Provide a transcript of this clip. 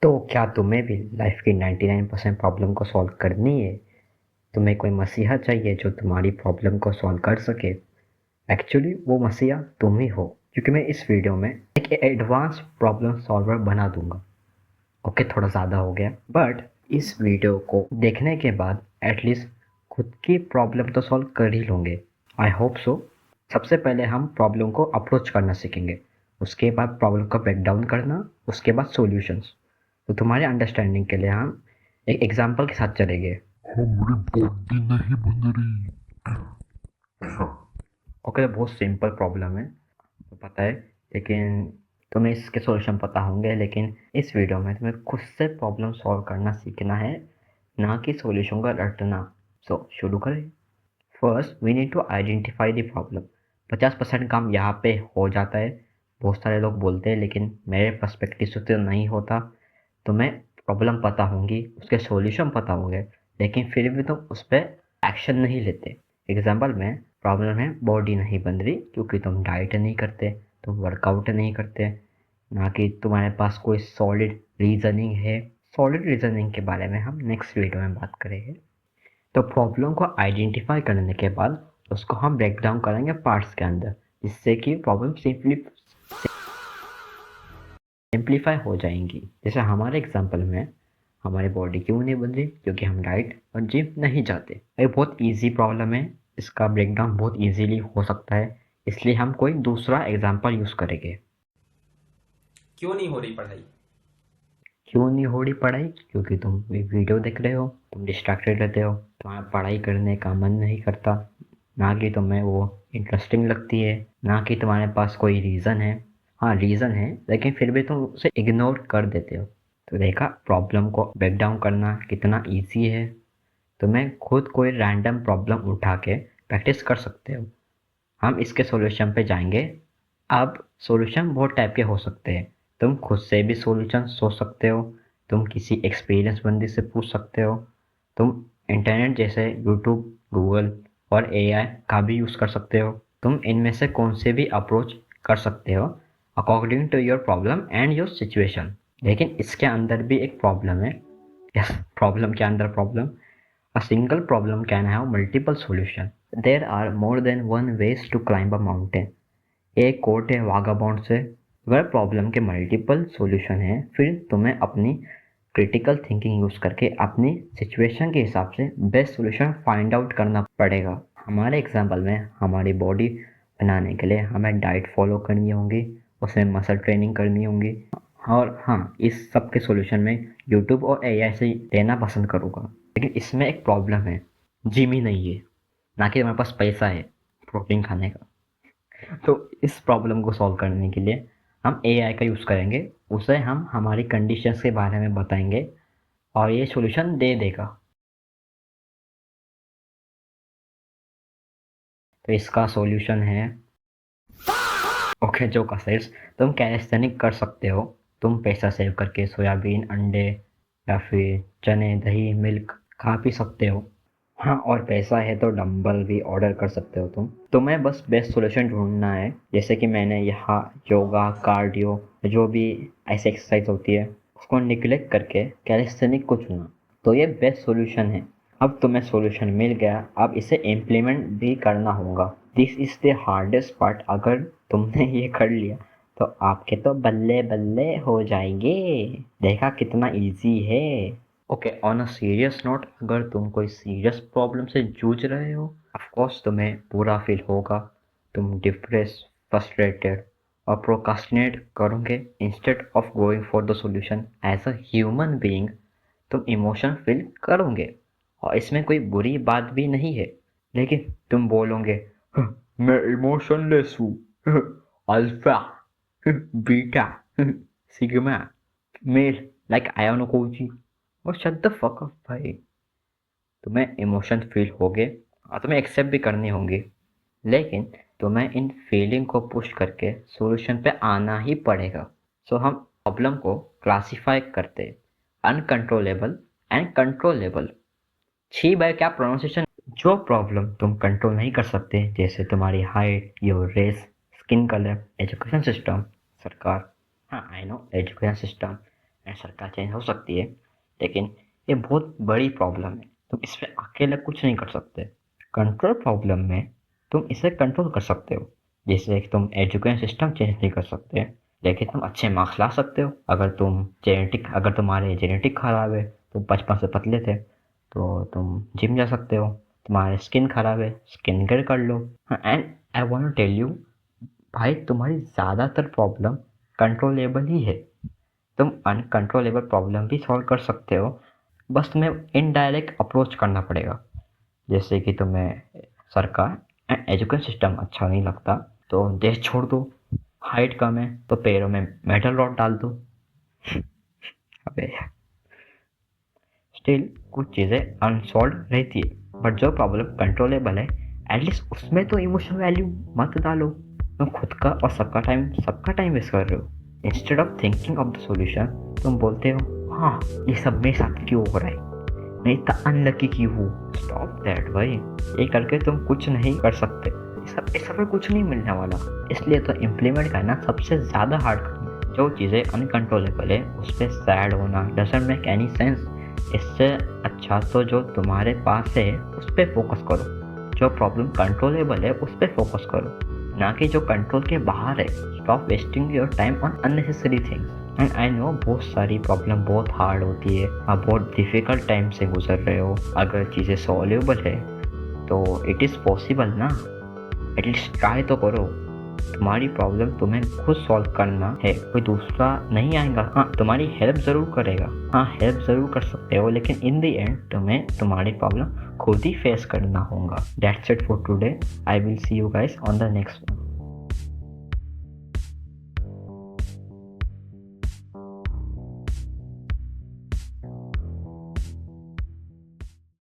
तो क्या तुम्हें भी लाइफ की 99% प्रॉब्लम को सॉल्व करनी है? तुम्हें कोई मसीहा चाहिए जो तुम्हारी प्रॉब्लम को सॉल्व कर सके? एक्चुअली वो मसीहा तुम ही हो, क्योंकि मैं इस वीडियो में एक एडवांस प्रॉब्लम सॉल्वर बना दूंगा। ओके, थोड़ा ज़्यादा हो गया, बट इस वीडियो को देखने के बाद एटलीस्ट खुद की प्रॉब्लम तो सॉल्व कर ही लोगे। I hope so. सबसे पहले हम प्रॉब्लम को अप्रोच करना सीखेंगे, उसके बाद प्रॉब्लम को ब्रेक डाउन करना, उसके बाद सॉल्यूशंस। तो तुम्हारे अंडरस्टैंडिंग के लिए हम एक एग्जांपल के साथ चलेंगे। हमारी बॉडी नहीं बन रही। ओके, तो बहुत सिंपल प्रॉब्लम है, तो पता है, लेकिन तुम्हें इसके सॉल्यूशन पता होंगे। लेकिन इस वीडियो में तुम्हें खुद से प्रॉब्लम सॉल्व करना सीखना है, ना कि सॉल्यूशन का रटना। सो शुरू करें। First we need to identify the problem. 50% काम यहाँ पे हो जाता है, बहुत सारे लोग बोलते हैं, लेकिन मेरे पर्सपेक्टिव से तो नहीं होता। तुम्हें प्रॉब्लम पता होंगी, उसके सॉल्यूशन पता होंगे, लेकिन फिर भी तुम उस पर एक्शन नहीं लेते। एग्जाम्पल में प्रॉब्लम है बॉडी नहीं बन रही क्योंकि तुम डाइट नहीं करते, तुम वर्कआउट नहीं करते, ना कि तुम्हारे पास कोई सॉलिड रीजनिंग है। सॉलिड रीजनिंग के बारे में हम नेक्स्ट वीडियो में बात करेंगे। तो प्रॉब्लम को आइडेंटिफाई करने के बाद उसको हम ब्रेक डाउन करेंगे पार्ट्स के अंदर, जिससे कि प्रॉब्लम सिंप्लीफाई हो जाएंगी। जैसे हमारे एग्जांपल में हमारी बॉडी क्यों नहीं बन रही, क्योंकि हम डाइट और जिम नहीं जाते। ये बहुत इजी प्रॉब्लम है, इसका ब्रेकडाउन बहुत इजीली हो सकता है, इसलिए हम कोई दूसरा एग्जांपल यूज करेंगे। क्यों नहीं हो रही पढ़ाई? क्यों नहीं हो रही पढ़ाई? क्योंकि तुम वीडियो देख रहे हो, तुम डिस्ट्रैक्टेड रहते हो, तुम्हारा पढ़ाई करने का मन नहीं करता, ना कि तुम्हें वो इंटरेस्टिंग लगती है, ना कि तुम्हारे पास कोई रीज़न है। हाँ, रीज़न है, लेकिन फिर भी तुम उसे इग्नोर कर देते हो। तो देखा प्रॉब्लम को ब्रेक डाउन करना कितना ईजी है। तुम्हें खुद कोई रैंडम प्रॉब्लम उठा के प्रैक्टिस कर सकते हो। हम इसके सॉल्यूशन पे जाएंगे। अब सॉल्यूशन बहुत टाइप के हो सकते हैं। तुम खुद से भी सॉल्यूशन सोच सकते हो, तुम किसी एक्सपीरियंस बंदी से पूछ सकते हो, तुम इंटरनेट जैसे यूट्यूब, गूगल और एआई का भी यूज़ कर सकते हो। तुम इनमें से कौन से भी अप्रोच कर सकते हो according to your problem and your situation. लेकिन इसके अंदर भी एक प्रॉब्लम है। यस, प्रॉब्लम के अंदर problem. A single problem can have multiple solutions. There are more than one ways to climb a mountain. एक कोट है वागाबॉन्ड से। अगर प्रॉब्लम के मल्टीपल सॉल्यूशन हैं, फिर तुम्हें अपनी क्रिटिकल थिंकिंग यूज़ करके अपनी सिचुएशन के हिसाब से बेस्ट सॉल्यूशन फाइंड आउट करना पड़ेगा। हमारे एग्जांपल में हमारी बॉडी बनाने के लिए हमें डाइट फॉलो करनी होगी, उसमें मसल ट्रेनिंग करनी होगी, और हाँ, इस सब के सॉल्यूशन में यूट्यूब और एआई से लेना पसंद करूँगा। लेकिन इसमें एक प्रॉब्लम है, जिम ही नहीं है, ना कि हमारे पास पैसा है प्रोटीन खाने का। तो इस प्रॉब्लम को सॉल्व करने के लिए हम एआई का यूज़ करेंगे, उसे हम हमारी कंडीशंस के बारे में बताएंगे और ये सॉल्यूशन दे देगा। तो इसका सॉल्यूशन है, ओके जो का सेल्स, तुम कैलिस्थेनिक कर सकते हो। तुम पैसा सेव करके सोयाबीन, अंडे या फिर चने, दही, मिल्क खा पी सकते हो। हाँ, और पैसा है तो डंबल भी ऑर्डर कर सकते हो तुम। तुम्हें बस बेस्ट सॉल्यूशन ढूंढना है, जैसे कि मैंने यहाँ योगा, कार्डियो, जो भी ऐसी एक्सरसाइज होती है उसको निग्लेक्ट करके कैलिस्थेनिक को चुना। तो ये बेस्ट सॉल्यूशन है। अब तुम्हें सॉल्यूशन मिल गया, अब इसे इम्प्लीमेंट भी करना होगा। This is the hardest part. अगर तुमने ये कर लिया तो आपके तो बल्ले बल्ले हो जाएंगे। देखा कितना इजी है। Okay, on a serious note, अगर तुम कोई सीरियस प्रॉब्लम से जूझ रहे हो, ऑफ कोर्स तुम्हें बुरा फील होगा। तुम डिप्रेस, फ्रस्ट्रेटेड और प्रोकास्टिनेट करोगे instead of going for the solution. As a human being तुम इमोशन फील करोगे, और इसमें कोई बुरी बात भी नहीं है। लेकिन तुम बोलोगे, "हाँ, मैं इमोशनलेस हूँ, alpha, beta, sigma, male like आयोनो कोची।" और शट द फक अप भाई। तुम्हें इमोशन फील होंगे और तुम्हें एक्सेप्ट भी करनी होंगी, लेकिन तुम्हें इन फीलिंग को पुश करके सॉल्यूशन पे आना ही पड़ेगा। सो हम प्रॉब्लम को क्लासिफाई करते अनकंट्रोलेबल एंड कंट्रोलेबल। छी भाई, क्या प्रोनाउंसिएशन। जो प्रॉब्लम तुम कंट्रोल नहीं कर सकते, जैसे तुम्हारी height, your race, skin colour, education system, सरकार, हाँ I know, education system, and सरकार चेंज हो सकती है, लेकिन ये बहुत बड़ी प्रॉब्लम है। तुम इस पे अकेले कुछ नहीं कर सकते। कंट्रोल प्रॉब्लम में तुम इसे कंट्रोल कर सकते हो। जैसे कि तुम एजुकेशन सिस्टम चेंज नहीं कर सकते, लेकिन तुम अच्छे मार्क्स ला सकते हो। अगर तुम्हारे जेनेटिक खराब है, तुम बचपन से पतले थे, तो तुम जिम जा सकते हो। तुम्हारी स्किन खराब है, स्किन केयर कर लो। And I want to tell you भाई, तुम्हारी ज़्यादातर प्रॉब्लम कंट्रोलेबल ही है। तुम अनकंट्रोलेबल प्रॉब्लम भी सॉल्व कर सकते हो, बस तुम्हें इनडायरेक्ट अप्रोच करना पड़ेगा। जैसे कि तुम्हें सरकार एंड एजुकेशन सिस्टम अच्छा नहीं लगता, तो देश छोड़ दो। हाइट कम है तो पैरों में मेटल रॉड डाल दो। अबे स्टिल कुछ चीज़ें अनसॉल्व रहती है, बट जो प्रॉब्लम कंट्रोलेबल है एटलीस्ट उसमें तो इमोशनल वैल्यू मत डालो। तुम खुद का और सबका टाइम वेस्ट कर रहे हो। Instead of thinking of the solution तुम बोलते हो हाँ ये सब मेरे साथ क्यों हो रहा है, मैं इतना अनलकी क्यों हूँ। स्टॉप दैट भाई, ये करके तुम कुछ नहीं कर सकते। इस सब में कुछ नहीं मिलने वाला, इसलिए तो इम्प्लीमेंट करना सबसे ज़्यादा हार्ड काम है। जो चीज़ें अनकंट्रोलेबल है उस पर सैड होना डजंट मेक एनी सेंस। इससे अच्छा तो जो तुम्हारे पास है उस पर फोकस करो। जो प्रॉब्लम कंट्रोलेबल है उस पर फोकस करो, ना कि जो कंट्रोल के बाहर है। Stop wasting your time on unnecessary things. And I know बहुत सारी प्रॉब्लम बहुत हार्ड होती है, आप बहुत डिफ़िकल्ट टाइम से गुजर रहे हो। अगर चीज़ें सॉल्वेबल है तो इट इज़ पॉसिबल ना, एटलीस्ट ट्राई तो करो। तुम्हारी प्रॉब्लम तुम्हें खुद सॉल्व करना है, कोई दूसरा नहीं आएगा। हाँ तुम्हारी हेल्प ज़रूर करेगा, हाँ हेल्प ज़रूर कर सकते हो, लेकिन इन द एंड तुम्हें तुम्हारी प्रॉब्लम खुद ही फेस करना होगा। That's it for today. I will see you guys on the next one.